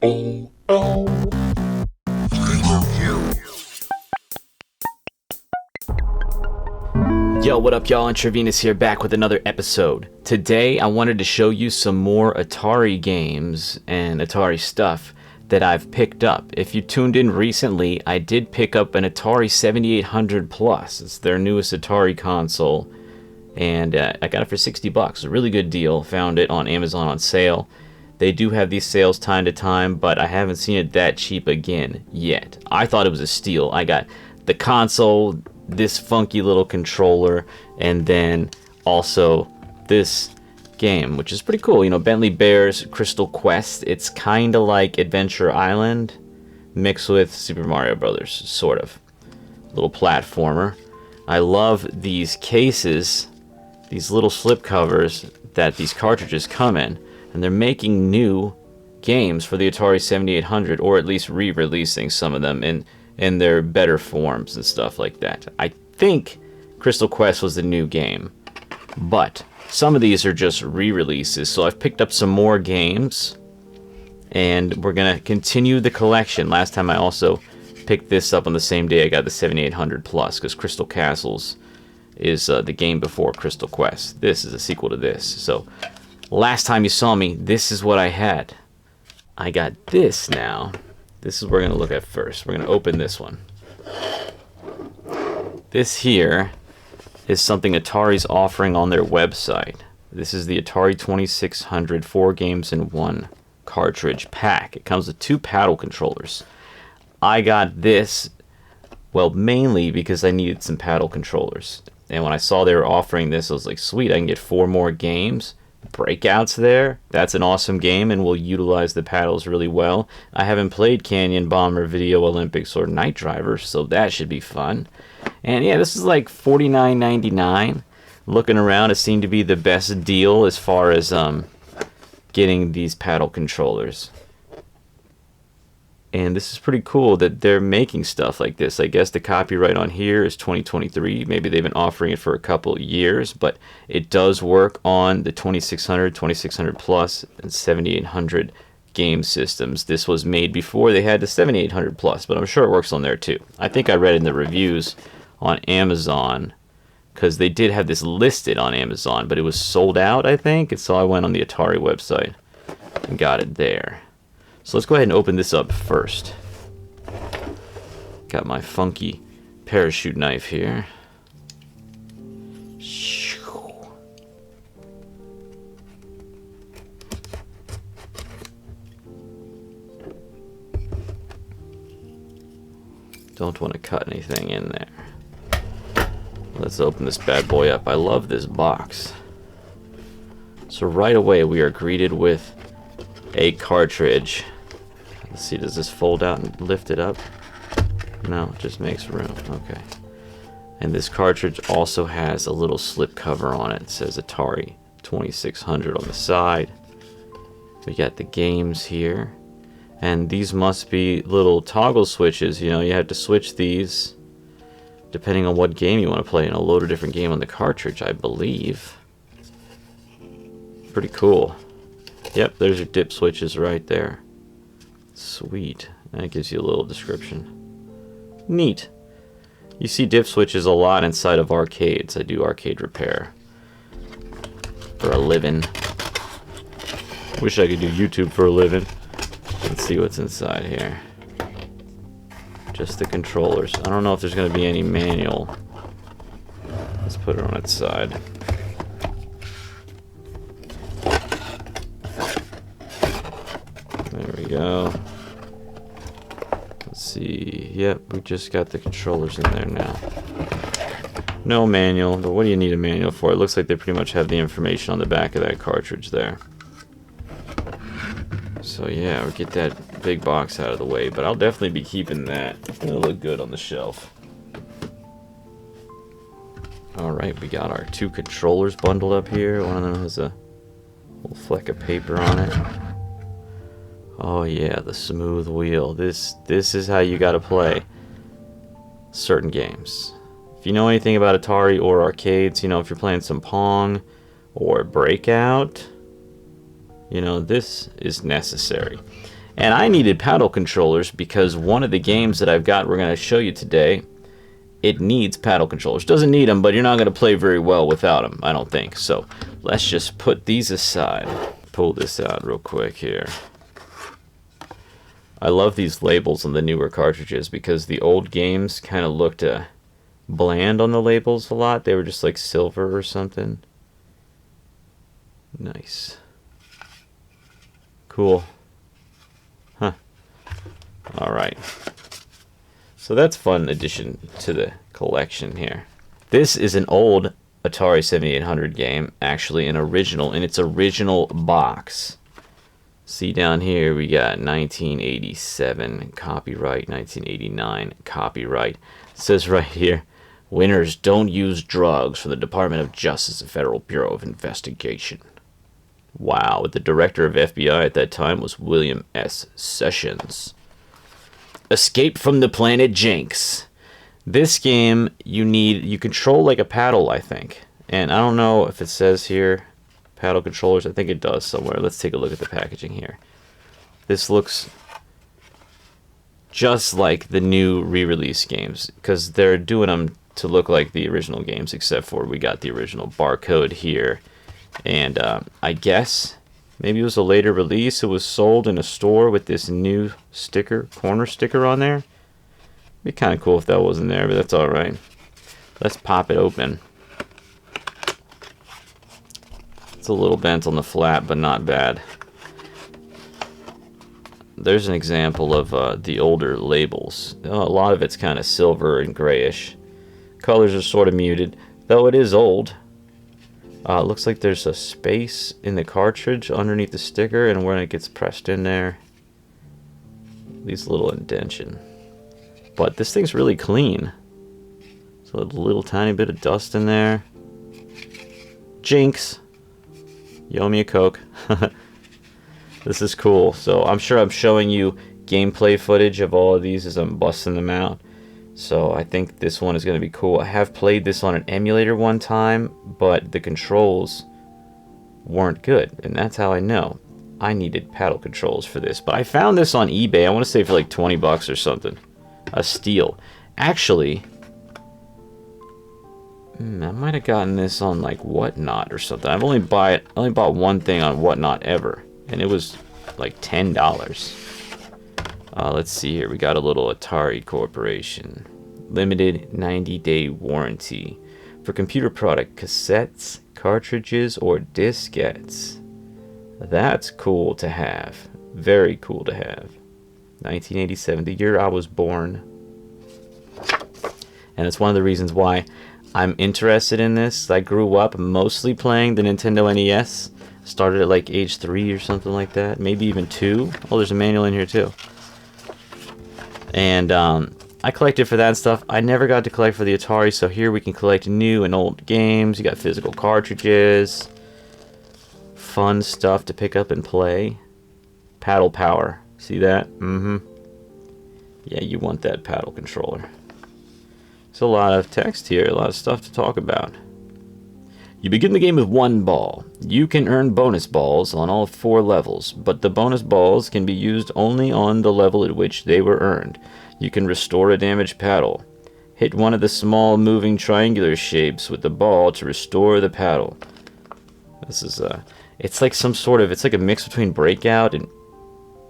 P.O.L. Yo, what up y'all? IntraVenus here, back with another episode. Today I wanted to show you some more Atari games and Atari stuff that I've picked up. If you tuned in recently, I did pick up an Atari 7800 Plus. It's their newest Atari console, and I got it for $60. A really good deal. Found it on Amazon on sale. They do have these sales time to time, but I haven't seen it that cheap again yet. I thought it was a steal. I got the console, this funky little controller, and then also this game, which is pretty cool. You know, Bentley Bear's Crystal Quest. It's kind of like Adventure Island mixed with Super Mario Brothers, sort of. Little platformer. I love these cases, these little slip covers that these cartridges come in, and they're making new games for the Atari 7800, or at least re-releasing some of them in their better forms and stuff like that. I think Crystal Quest was the new game, but some of these are just re-releases, so I've picked up some more games, and we're going to continue the collection. Last time I also picked this up on the same day I got the 7800 Plus, because Crystal Castles is the game before Crystal Quest. This is a sequel to this. So last time you saw me, this is what I had. I got this now. This is what we're going to look at first. We're going to open this one. This here is something Atari's offering on their website. This is the Atari 2600 4 games in 1 cartridge pack. It comes with 2 paddle controllers. I got this, well, mainly because I needed some paddle controllers. And when I saw they were offering this, I was like, sweet, I can get 4 more games. Breakout's there. That's an awesome game, and will utilize the paddles really well. I haven't played Canyon Bomber, Video Olympics, or Night Driver, so that should be fun. And yeah, this is like $49.99. Looking around, it seemed to be the best deal as far as getting these paddle controllers. And this is pretty cool that they're making stuff like this. I guess the copyright on here is 2023. Maybe they've been offering it for a couple of years, but it does work on the 2600, 2600 Plus, and 7800 game systems. This was made before they had the 7800 Plus, but I'm sure it works on there too. I think I read in the reviews on Amazon, because they did have this listed on Amazon, but it was sold out, I think, and so I went on the Atari website and got it there. So let's go ahead and open this up first. Got my funky parachute knife here. Don't want to cut anything in there. Let's open this bad boy up. I love this box. So right away we are greeted with a cartridge. Let's see, does this fold out and lift it up? No, it just makes room. Okay. And this cartridge also has a little slip cover on it. It says Atari 2600 on the side. We got the games here. And these must be little toggle switches. You know, you have to switch these depending on what game you want to play, and a load of different game on the cartridge, I believe. Pretty cool. Yep, there's your dip switches right there. Sweet. That gives you a little description. Neat. You see dip switches a lot inside of arcades. I do arcade repair for a living. Wish I could do YouTube for a living. Let's see what's inside here. Just the controllers. I don't know if there's going to be any manual. Let's put it on its side. There we go. Let's see. Yep, we just got the controllers in there now. No manual, but what do you need a manual for? It looks like they pretty much have the information on the back of that cartridge there. So yeah, we'll get that big box out of the way, but I'll definitely be keeping that. It'll look good on the shelf. Alright, we got our 2 controllers bundled up here. One of them has a little fleck of paper on it. Oh yeah, the smooth wheel. This is how you gotta play certain games. If you know anything about Atari or arcades, you know, if you're playing some Pong or Breakout, you know, this is necessary. And I needed paddle controllers because one of the games that I've got we're going to show you today, it needs paddle controllers. Doesn't need them, but you're not going to play very well without them, I don't think. So let's just put these aside. Pull this out real quick here. I love these labels on the newer cartridges because the old games kind of looked bland on the labels a lot. They were just like silver or something. Nice. Cool. Huh. Alright. So that's fun addition to the collection here. This is an old Atari 7800 game, actually an original, in its original box. See down here we got 1987 copyright, 1989 copyright. It says right here, winners don't use drugs from the Department of Justice and Federal Bureau of Investigation. Wow, the director of FBI at that time was William S. Sessions. Escape from the Planet Jinx. This game, you control like a paddle, I think. And I don't know if it says here, paddle controllers. I think it does somewhere. Let's take a look at the packaging here. This looks just like the new re-release games, because they're doing them to look like the original games, except for we got the original barcode here. And I guess maybe it was a later release. It was sold in a store with this new sticker, corner sticker on there. It'd be kind of cool if that wasn't there, but that's alright. Let's pop it open. It's a little bent on the flat, but not bad. There's an example of the older labels. A lot of it's kind of silver and grayish. Colors are sort of muted, though it is old. Looks like there's a space in the cartridge underneath the sticker, and when it gets pressed in there, leaves a little indentation. But this thing's really clean. So a little tiny bit of dust in there. Jinx! You owe me a Coke. This is cool. So I'm sure I'm showing you gameplay footage of all of these as I'm busting them out. So I think this one is going to be cool. I have played this on an emulator one time, but the controls weren't good. And that's how I know I needed paddle controls for this. But I found this on eBay. I want to say for like 20 bucks or something. A steal. Actually, I might have gotten this on like Whatnot or something. I've only bought one thing on Whatnot ever, and it was like $10. Let's see here. We got a little Atari Corporation. Limited 90-day warranty for computer product cassettes, cartridges, or diskettes. That's cool to have. Very cool to have. 1987, the year I was born. And it's one of the reasons why I'm interested in this. I grew up mostly playing the Nintendo NES. Started at like age 3 or something like that. Maybe even 2. Oh, there's a manual in here too. And I collected for that and stuff. I never got to collect for the Atari, so here we can collect new and old games. You got physical cartridges. Fun stuff to pick up and play. Paddle power. See that? Mm-hmm. Yeah, you want that paddle controller. There's a lot of text here, a lot of stuff to talk about. You begin the game with 1 ball. You can earn bonus balls on all 4 levels, but the bonus balls can be used only on the level at which they were earned. You can restore a damaged paddle. Hit one of the small moving triangular shapes with the ball to restore the paddle. This is it's like some sort of, it's like a mix between Breakout and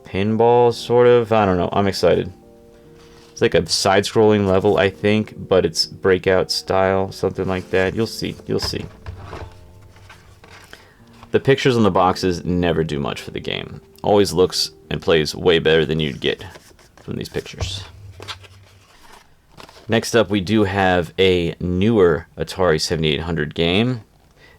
Pinball, sort of. I don't know, I'm excited. It's like a side-scrolling level, I think, but it's Breakout style, something like that. You'll see, you'll see. The pictures on the boxes never do much for the game. Always looks and plays way better than you'd get from these pictures. Next up, we do have a newer Atari 7800 game,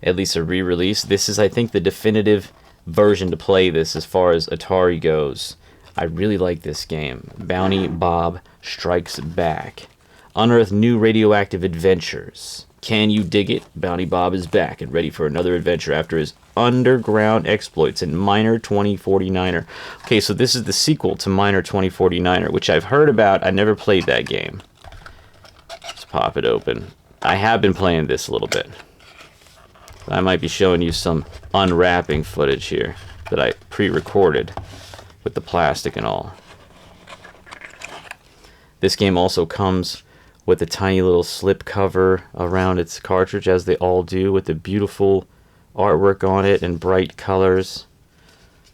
at least a re-release. This is, I think, the definitive version to play this as far as Atari goes. I really like this game. Bounty Bob Strikes Back. Unearth new radioactive adventures. Can you dig it? Bounty Bob is back and ready for another adventure after his underground exploits in Miner 2049er. Okay, so this is the sequel to Miner 2049er, which I've heard about. I never played that game. Let's pop it open. I have been playing this a little bit. I might be showing you some unwrapping footage here that I pre-recorded. with the plastic and all. This game also comes with a tiny little slip cover around its cartridge, as they all do, with the beautiful artwork on it and bright colors.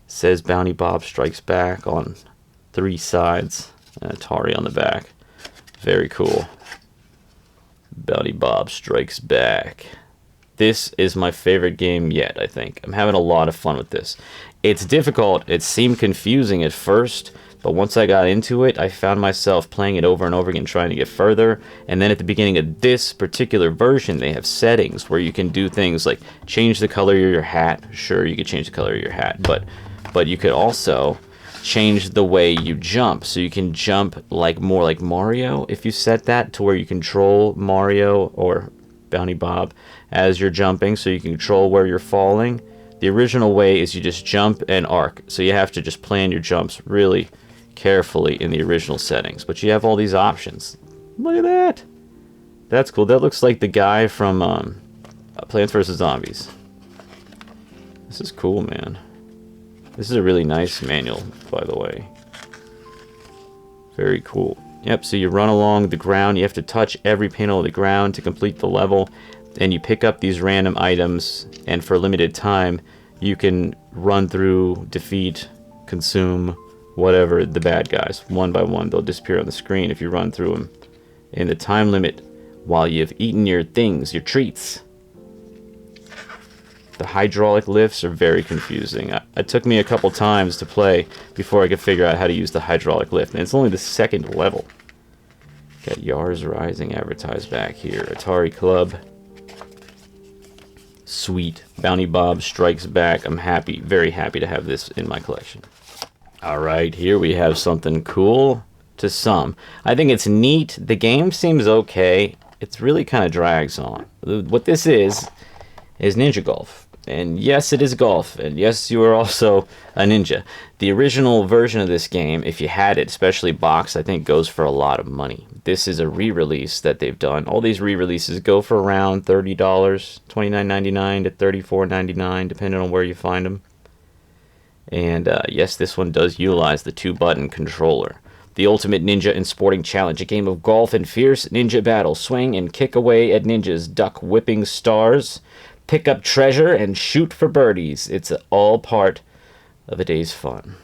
It says Bounty Bob Strikes Back on 3 sides, and Atari on the back. Very cool. Bounty Bob Strikes Back. This is my favorite game yet, I think. I'm having a lot of fun with this. It's difficult. It seemed confusing at first, but once I got into it, I found myself playing it over and over again, trying to get further. And then at the beginning of this particular version, they have settings where you can do things like change the color of your hat. Sure, you could change the color of your hat, but you could also change the way you jump. So you can jump more like Mario if you set that to where you control Mario or Bounty Bob as you're jumping, so you can control where you're falling. The original way is you just jump and arc, so you have to just plan your jumps really carefully in the original settings, but you have all these options. Look at that. That's cool. That looks like the guy from Plants vs. Zombies. This is cool, man. This is a really nice manual, by the way. Very cool. Yep, so you run along the ground. You have to touch every panel of the ground to complete the level. And you pick up these random items, and for a limited time, you can run through, defeat, consume, whatever, the bad guys. One by one, they'll disappear on the screen if you run through them in the time limit while you've eaten your things, your treats. The hydraulic lifts are very confusing. It took me a couple times to play before I could figure out how to use the hydraulic lift, and it's only the second level. Got Yars Rising advertised back here. Atari Club. Sweet. Bounty Bob Strikes Back. I'm happy, very happy to have this in my collection. Alright, here we have something cool to some. I think it's neat. The game seems okay. It really kind of drags on. What this is Ninja Golf. And yes, it is golf. And yes, you are also a ninja. The original version of this game, if you had it, especially boxed, I think goes for a lot of money. This is a re-release that they've done. All these re-releases go for around $30, $29.99 to $34.99, depending on where you find them. And yes, this one does utilize the 2-button controller. The Ultimate Ninja and Sporting Challenge, a game of golf and fierce ninja battle. Swing and kick away at ninjas, duck whipping stars, pick up treasure, and shoot for birdies. It's all part of a day's fun.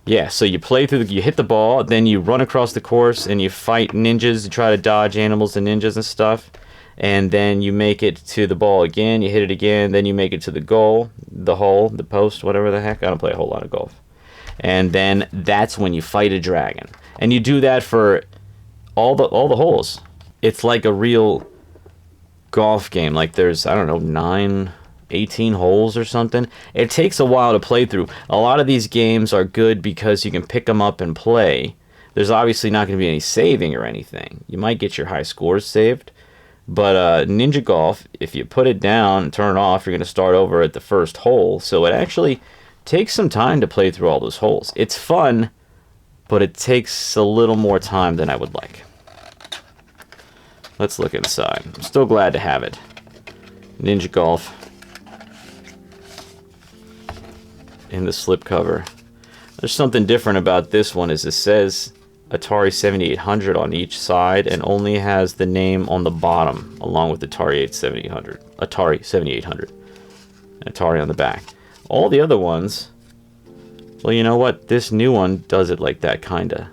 Yeah, so you play through, you hit the ball, then you run across the course, and you fight ninjas, you try to dodge animals and ninjas and stuff. And then you make it to the ball again, you hit it again, then you make it to the goal, the hole, the post, whatever the heck. I don't play a whole lot of golf. And then that's when you fight a dragon. And you do that for all the holes. It's like a real golf game. Like there's, I don't know, 18 holes or something. It takes a while to play through. A lot of these games are good because you can pick them up and play. There's obviously not going to be any saving or anything. You might get your high scores saved. But Ninja Golf, if you put it down and turn it off, you're going to start over at the first hole. So it actually takes some time to play through all those holes. It's fun, but it takes a little more time than I would like. Let's look inside. I'm still glad to have it. Ninja Golf. In the slipcover. There's something different about this one, is it says Atari 7800 on each side and only has the name on the bottom along with Atari 7800. Atari 7800. And Atari on the back. All the other ones, well, you know what? This new one does it like that, kinda.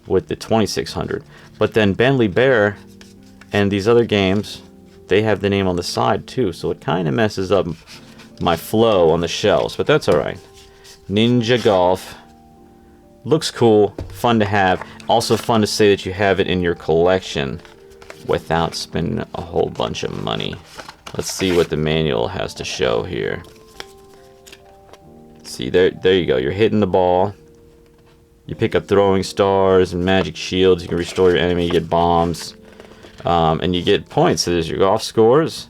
With the 2600. But then Bentley Bear and these other games, they have the name on the side too, so it kind of messes up my flow on the shelves, but that's alright. Ninja Golf. Looks cool, fun to have. Also fun to say that you have it in your collection without spending a whole bunch of money. Let's see what the manual has to show here. See, there you go. You're hitting the ball. You pick up throwing stars and magic shields. You can restore your enemy. You get bombs. And you get points. So there's your golf scores.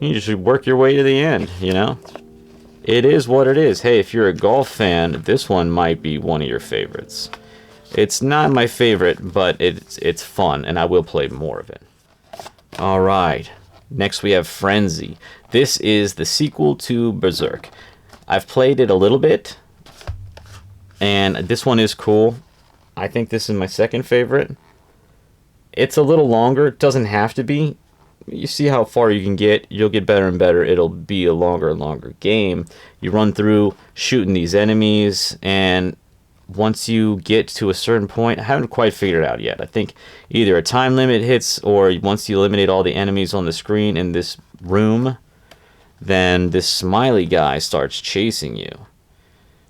You just work your way to the end, you know? It is what it is. Hey, if you're a golf fan, this one might be one of your favorites. It's not my favorite, but it's fun, and I will play more of it. Alright, next we have Frenzy. This is the sequel to Berserk. I've played it a little bit, and this one is cool. I think this is my second favorite. It's a little longer. It doesn't have to be. You see how far you can get. You'll get better and better. It'll be a longer and longer game. You run through shooting these enemies, and once you get to a certain point, I haven't quite figured it out yet. I think either a time limit hits, or once you eliminate all the enemies on the screen in this room, then this smiley guy starts chasing you.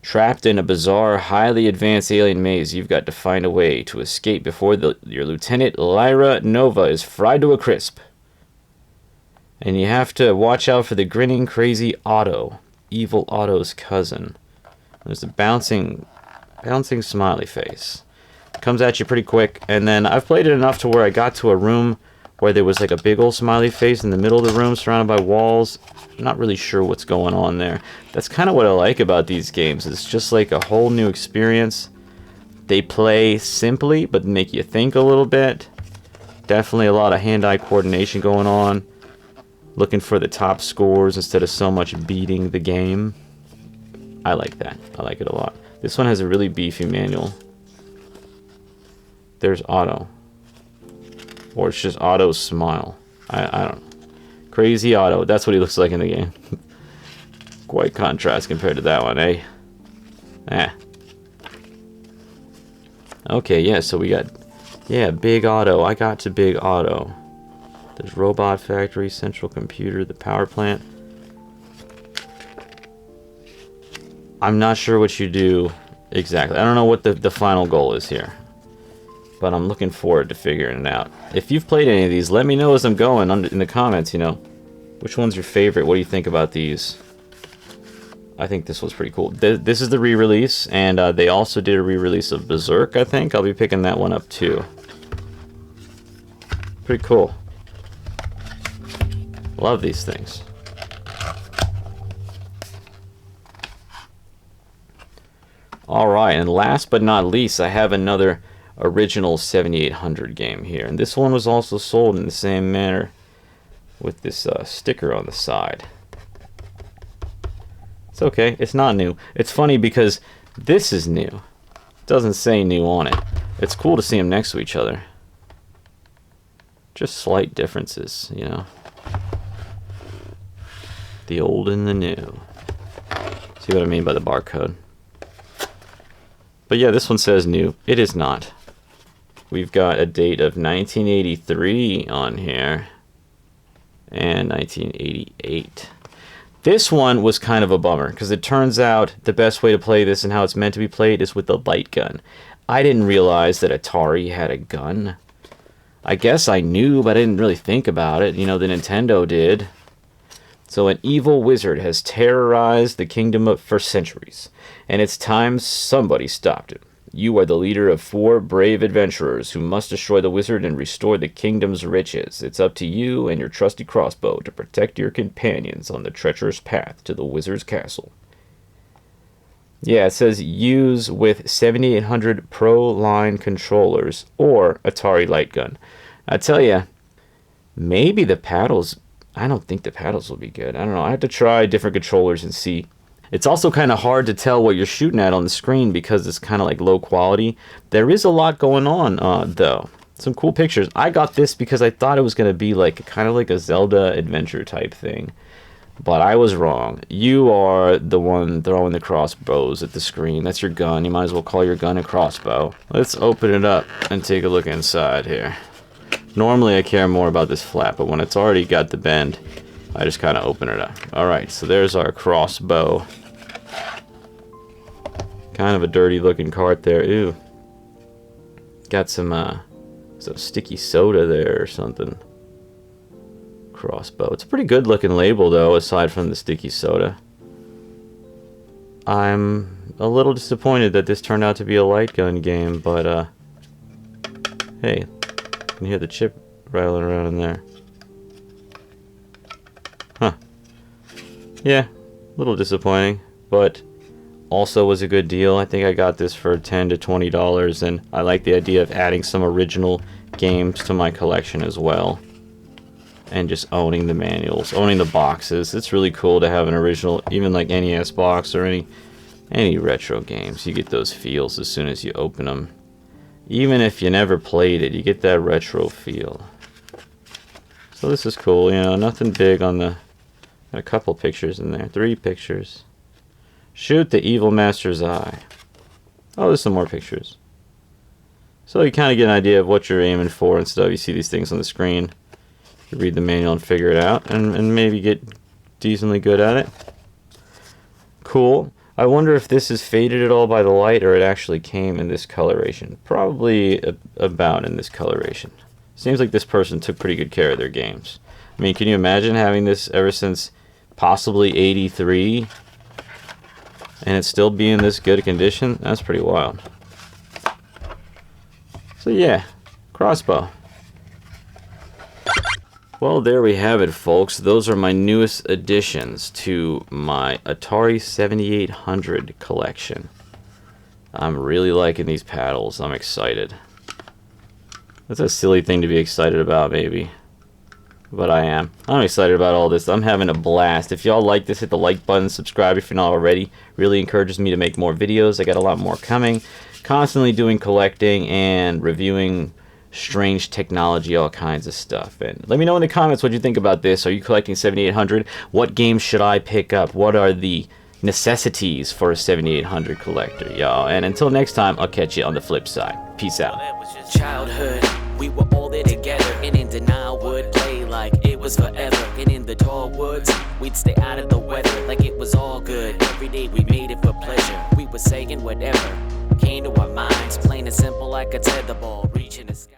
Trapped in a bizarre, highly advanced alien maze, you've got to find a way to escape before your Lieutenant Lyra Nova is fried to a crisp. And you have to watch out for the grinning, crazy Otto, Evil Otto's cousin. There's a bouncing smiley face. Comes at you pretty quick, and then I've played it enough to where I got to a room where there was like a big old smiley face in the middle of the room surrounded by walls. I'm not really sure what's going on there. That's kind of what I like about these games. It's just like a whole new experience. They play simply, but make you think a little bit. Definitely a lot of hand-eye coordination going on. Looking for the top scores instead of so much beating the game. I like that. I like it a lot. This one has a really beefy manual. There's Otto. Or it's just Otto's smile. I don't know. Crazy Otto. That's what he looks like in the game. Quite contrast compared to that one, eh? Okay, yeah, so we got... Yeah, Big Otto. I got to Big Otto. There's Robot Factory, Central Computer, the Power Plant. I'm not sure what you do exactly. I don't know what the final goal is here. But I'm looking forward to figuring it out. If you've played any of these, let me know as I'm going in the comments, you know. Which one's your favorite? What do you think about these? I think this was pretty cool. This is the re-release, and they also did a re-release of Berserk, I think. I'll be picking that one up too. Pretty cool. Love these things. Alright, and last but not least, I have another original 7800 game here. And this one was also sold in the same manner with this sticker on the side. It's okay. It's not new. It's funny because this is new. It doesn't say new on it. It's cool to see them next to each other. Just slight differences, you know. The old and the new. See what I mean by the barcode? But yeah, this one says new. It is not. We've got a date of 1983 on here. And 1988. This one was kind of a bummer, because it turns out the best way to play this and how it's meant to be played is with the light gun. I didn't realize that Atari had a gun. I guess I knew, but I didn't really think about it. You know, the Nintendo did. So an evil wizard has terrorized the kingdom for centuries, and it's time somebody stopped it. You are the leader of 4 brave adventurers who must destroy the wizard and restore the kingdom's riches. It's up to you and your trusty crossbow to protect your companions on the treacherous path to the wizard's castle. Yeah, it says use with 7800 Pro line controllers or Atari light gun. I tell you, maybe the paddles... I don't think the paddles will be good. I don't know. I have to try different controllers and see. It's also kind of hard to tell what you're shooting at on the screen because it's kind of like low quality. There is a lot going on, though. Some cool pictures. I got this because I thought it was going to be like kind of like a Zelda adventure type thing. But I was wrong. You are the one throwing the crossbows at the screen. That's your gun. You might as well call your gun a crossbow. Let's open it up and take a look inside here. Normally I care more about this flap, but when it's already got the bend, I just kind of open it up. Alright, so there's our crossbow. Kind of a dirty looking cart there. Ew. Got some sticky soda there or something. Crossbow. It's a pretty good looking label though, aside from the sticky soda. I'm a little disappointed that this turned out to be a light gun game, but hey, you can hear the chip rattling around in there. Huh. Yeah, a little disappointing, but also was a good deal. I think I got this for $10 to $20, and I like the idea of adding some original games to my collection as well. and just owning the manuals, owning the boxes. It's really cool to have an original, even like NES box or any retro games. You get those feels as soon as you open them. Even if you never played it, you get that retro feel. So this is cool, you know, nothing big on the... Got a couple pictures in there, 3 pictures. Shoot the evil master's eye. Oh, there's some more pictures. So you kind of get an idea of what you're aiming for and stuff. You see these things on the screen. You read the manual and figure it out, and maybe get decently good at it. Cool. I wonder if this is faded at all by the light, or it actually came in this coloration. Probably about in this coloration. Seems like this person took pretty good care of their games. I mean, can you imagine having this ever since possibly 83 and it still be in this good condition? That's pretty wild. So yeah, crossbow. Well, there we have it, folks. Those are my newest additions to my Atari 7800 collection. I'm really liking these paddles. I'm excited. That's a silly thing to be excited about, maybe. But I am. I'm excited about all this. I'm having a blast. If y'all like this, hit the like button, subscribe if you're not already. Really encourages me to make more videos. I got a lot more coming. Constantly doing collecting and reviewing strange technology, all kinds of stuff. And let me know in the comments what you think about this. Are you collecting 7800? What games should I pick up? What are the necessities for a 7800 collector, y'all? And until next time, I'll catch you on the flip side. Peace out. Childhood, we were all there together, and in denial would play like it was forever. And in the tall woods, we'd stay out of the weather like it was all good. Every day we made it for pleasure. We were saying whatever came to our minds, plain and simple like a tetherball reaching the sky.